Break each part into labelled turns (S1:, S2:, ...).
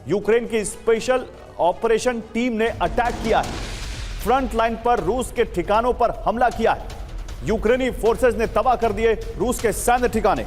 S1: Ukraine की special operation team ने attack किया है। फ्रंट लाइन पर रूस के ठिकानों पर हमला किया है। यूक्रेनी फोर्सेस ने तबाह कर दिए रूस के सैन्य ठिकाने।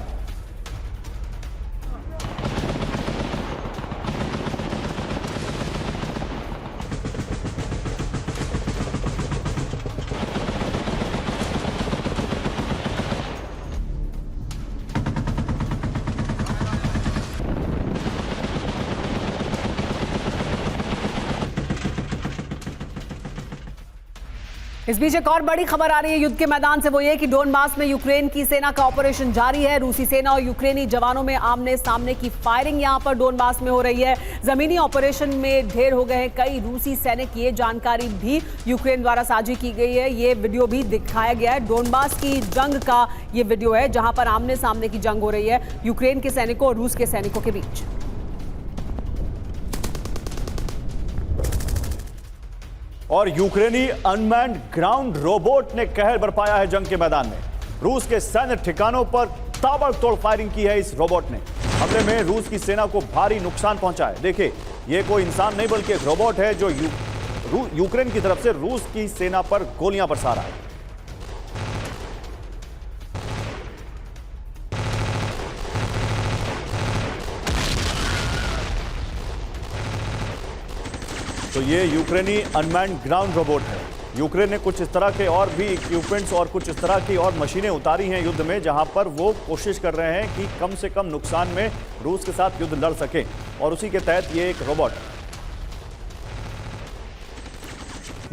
S2: इस बीच एक और बड़ी खबर आ रही है युद्ध के मैदान से, वो ये कि डोनबास में यूक्रेन की सेना का ऑपरेशन जारी है। रूसी सेना और यूक्रेनी जवानों में आमने सामने की फायरिंग यहां पर डोनबास में हो रही है। जमीनी ऑपरेशन में ढेर हो गए हैं कई रूसी सैनिक, ये जानकारी भी यूक्रेन द्वारा साझी की गई है। ये वीडियो भी दिखाया गया है। डोनबास की जंग का ये वीडियो है जहां पर आमने सामने की जंग हो रही है यूक्रेन के सैनिकों और रूस के सैनिकों के बीच।
S1: और यूक्रेनी अनमैन्ड ग्राउंड रोबोट ने कहर बरपाया है जंग के मैदान में। रूस के सैन्य ठिकानों पर ताबड़तोड़ फायरिंग की है इस रोबोट ने। हमले में रूस की सेना को भारी नुकसान पहुंचा है। देखिए, ये कोई इंसान नहीं बल्कि एक रोबोट है जो यूक्रेन की तरफ से रूस की सेना पर गोलियां बरसा रहा है। तो ये यूक्रेनी अनमैन्ड ग्राउंड रोबोट है। यूक्रेन ने कुछ इस तरह के और भी इक्विपमेंट्स और कुछ इस तरह की और मशीनें उतारी हैं युद्ध में, जहां पर वो कोशिश कर रहे हैं कि कम से कम नुकसान में रूस के साथ युद्ध लड़ सकें। और उसी के तहत ये एक रोबोट।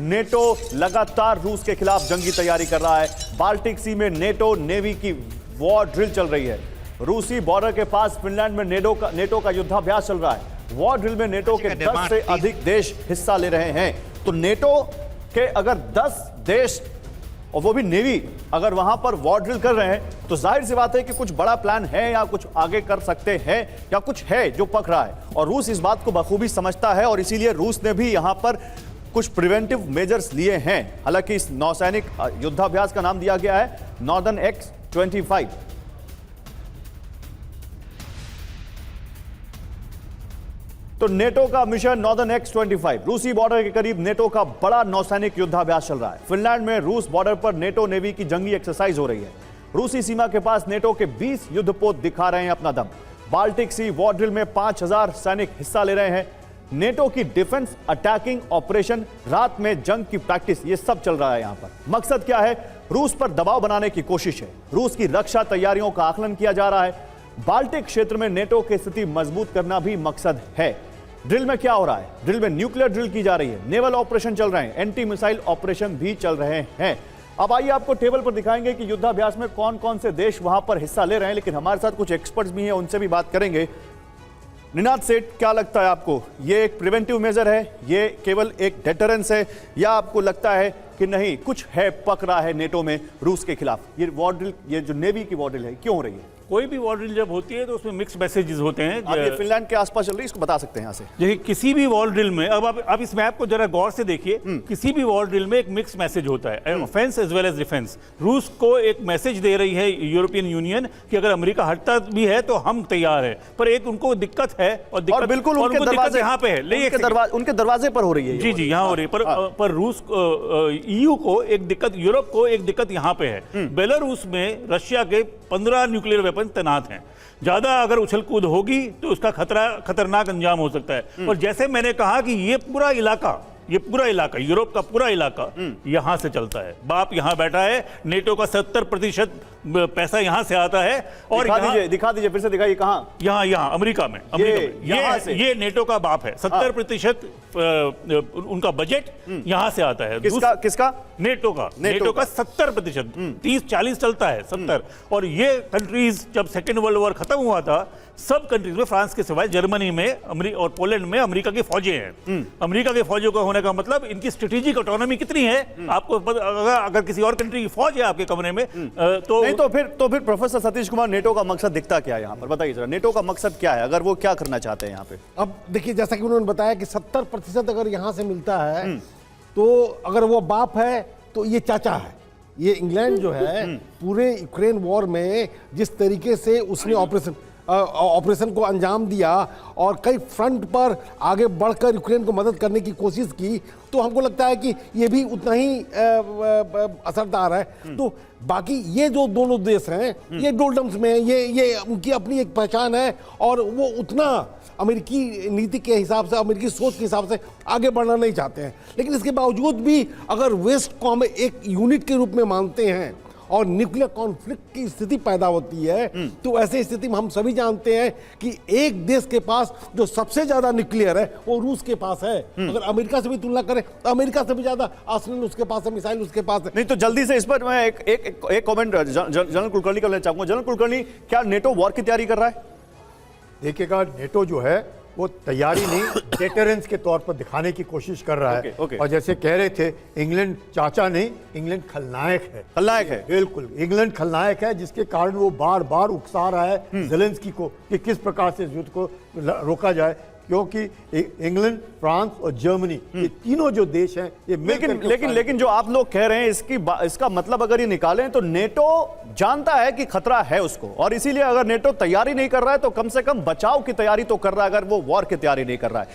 S1: नेटो लगातार रूस के खिलाफ जंगी तैयारी कर रहा है। बाल्टिक सी में नेटो नेवी की वॉर ड्रिल चल रही है। रूसी बॉर्डर के पास फिनलैंड में नेटो का युद्धाभ्यास चल रहा है। वॉर ड्रिल में नेटो के 10 से अधिक देश हिस्सा ले रहे हैं। तो नेटो के अगर 10 देश और वो भी नेवी अगर वहां पर वॉर ड्रिल कर रहे हैं तो जाहिर सी बात है कि कुछ बड़ा प्लान है या कुछ आगे कर सकते हैं या कुछ है जो पक रहा है। और रूस इस बात को बखूबी समझता है और इसीलिए रूस ने भी यहां पर कुछ प्रिवेंटिव मेजर्स लिए हैं। हालांकि इस नौसैनिक युद्धाभ्यास का नाम दिया गया है नॉर्दर्न X-25। तो नेटो का मिशन नॉर्दर्न X-25 रूसी बॉर्डर के करीब नेटो का बड़ा नौसैनिक युद्धाभ्यास चल रहा है। फिनलैंड में रूस बॉर्डर पर नेटो नेवी की जंगी एक्सरसाइज हो रही है। रूसी सीमा के पास नेटो के 20 युद्धपोत दिखा रहे हैं अपना दम। बाल्टिक सी वॉर ड्रिल में 5000 सैनिक हिस्सा ले रहे हैं। नेटो की डिफेंस अटैकिंग ऑपरेशन, रात में जंग की प्रैक्टिस, ये सब चल रहा है यहां पर। मकसद क्या है? रूस पर दबाव बनाने की कोशिश है। रूस की रक्षा तैयारियों का आकलन किया जा रहा है। बाल्टिक क्षेत्र में नेटो की स्थिति मजबूत करना भी मकसद है। ड्रिल में क्या हो रहा है? ड्रिल में न्यूक्लियर ड्रिल की जा रही है, नेवल ऑपरेशन चल रहे हैं, एंटी मिसाइल ऑपरेशन भी चल रहे हैं। अब आइए आपको टेबल पर दिखाएंगे कि युद्धाभ्यास में कौन कौन से देश वहां पर हिस्सा ले रहे हैं। लेकिन हमारे साथ कुछ एक्सपर्ट्स भी हैं, उनसे भी बात करेंगे। निनाद सेठ, क्या लगता है आपको, ये एक प्रिवेंटिव मेजर है, ये केवल एक डेटरेंस है, या आपको लगता है कि नहीं कुछ है, पक रहा है नेटो में रूस के खिलाफ? ये वॉर ड्रिल, ये जो नेवी की वॉर ड्रिल है, क्यों हो रही है?
S3: कोई भी वॉर ड्रिल जब होती है तो उसमें मिक्स मैसेजेस होते हैं।
S1: आप ये फिनलैंड के आसपास चल रही है, इसको बता सकते हैं यहाँ से।
S3: देखिए, किसी भी वॉर ड्रिल में, अब आप इस मैप को जरा गौर से देखिए, किसी भी वॉर ड्रिल में एक मिक्स मैसेज होता है, offense as well as defense. रूस को एक मैसेज दे रही है यूरोपियन यूनियन कि अगर अमेरिका हटता भी है तो हम तैयार है, पर एक उनको दिक्कत है और दिक्कत
S1: बिल्कुल उनके दरवाजे
S3: यहाँ पे है,
S1: उनके दरवाजे पर हो रही है।
S3: जी यहाँ हो रही है, पर रूस EU को एक दिक्कत, यूरोप को एक दिक्कत यहाँ पे है। बेलारूस में रशिया के 15 न्यूक्लियर वेपन तैनात हैं। ज्यादा अगर उछल कूद होगी तो उसका खतरनाक अंजाम हो सकता है। और जैसे मैंने कहा कि ये पूरा इलाका, यूरोप का पूरा इलाका यहां से चलता है। बाप यहां बैठा है, नेटो का 70% पैसा यहां से आता है। और
S1: दिखा दीजिए फिर से, दिखाइए कहां?
S3: यहां अमेरिका में, ये नेटो का बाप है। 70% उनका बजट यहां से आता है।
S1: किसका?
S3: नेटो का 70%, 30-40 चलता है, 70। और ये कंट्रीज जब सेकेंड वर्ल्ड वॉर खत्म हुआ था, सब कंट्रीज में, फ्रांस के सिवाय जर्मनी में और पोलैंड में अमेरिका की फौजें हैं। अमेरिका के फौजों का होने का मतलब इनकी स्ट्रेटेजिक ऑटोनॉमी कितनी है आपको। अगर किसी और कंट्री की फौज है आपके कमरे में तो
S1: नहीं, तो फिर प्रोफेसर सतीश कुमार, नेटो का मकसद दिखता क्या है यहाँ पर? बताइए जरा, नेटो का मकसद क्या है, अगर वो क्या करना चाहते हैं यहाँ पे?
S4: अब देखिए, जैसा कि उन्होंने बताया कि 70% अगर यहाँ से मिलता है तो अगर वो बाप है तो ये चाचा है। ये इंग्लैंड जो है पूरे यूक्रेन वॉर में जिस तरीके से उसने ऑपरेशन, ऑपरेशन को अंजाम दिया और कई फ्रंट पर आगे बढ़कर यूक्रेन को मदद करने की कोशिश की, तो हमको लगता है कि ये भी उतना ही असरदार है। तो बाकी ये जो दोनों देश हैं ये डोलडम्स में हैं, ये उनकी अपनी एक पहचान है और वो उतना अमेरिकी नीति के हिसाब से, अमेरिकी सोच के हिसाब से आगे बढ़ना नहीं चाहते हैं। लेकिन इसके बावजूद भी अगर वेस्ट को हम एक यूनिट के रूप में मानते हैं और न्यूक्लियर कॉन्फ्लिक्ट की स्थिति पैदा होती है, तो ऐसे स्थिति में हम सभी जानते हैं कि एक देश के पास जो सबसे ज्यादा न्यूक्लियर है वो रूस के पास है। अगर अमेरिका से भी तुलना करें तो अमेरिका से भी ज्यादा आर्सेनल उसके पास है, मिसाइल उसके पास है।
S1: नहीं तो जल्दी से इस पर मैं एक कमेंट जनरल कुलकर्णी का लेना चाहूंगा। जनरल कुलकर्णी, क्या नेटो वॉर की तैयारी कर रहा है?
S5: देखिएगा, नेटो जो है वो तैयारी नहीं, डेटरेंस के तौर पर दिखाने की कोशिश कर रहा है।
S1: ओके।
S5: और जैसे कह रहे थे, इंग्लैंड चाचा नहीं, इंग्लैंड खलनायक है।
S1: खलनायक है,
S5: बिल्कुल, इंग्लैंड खलनायक है, जिसके कारण वो बार बार उकसा रहा है ज़ेलेंस्की को कि किस प्रकार से इस युद्ध को रोका जाए, क्योंकि इंग्लैंड, फ्रांस और जर्मनी, ये तीनों जो देश हैं ये
S1: लेकिन जो आप लोग कह रहे हैं इसका मतलब अगर ये निकालें तो नेटो जानता है कि खतरा है उसको, और इसीलिए अगर नेटो तैयारी नहीं कर रहा है तो कम से कम बचाव की तैयारी तो कर रहा है, अगर वो वॉर की तैयारी नहीं कर रहा है।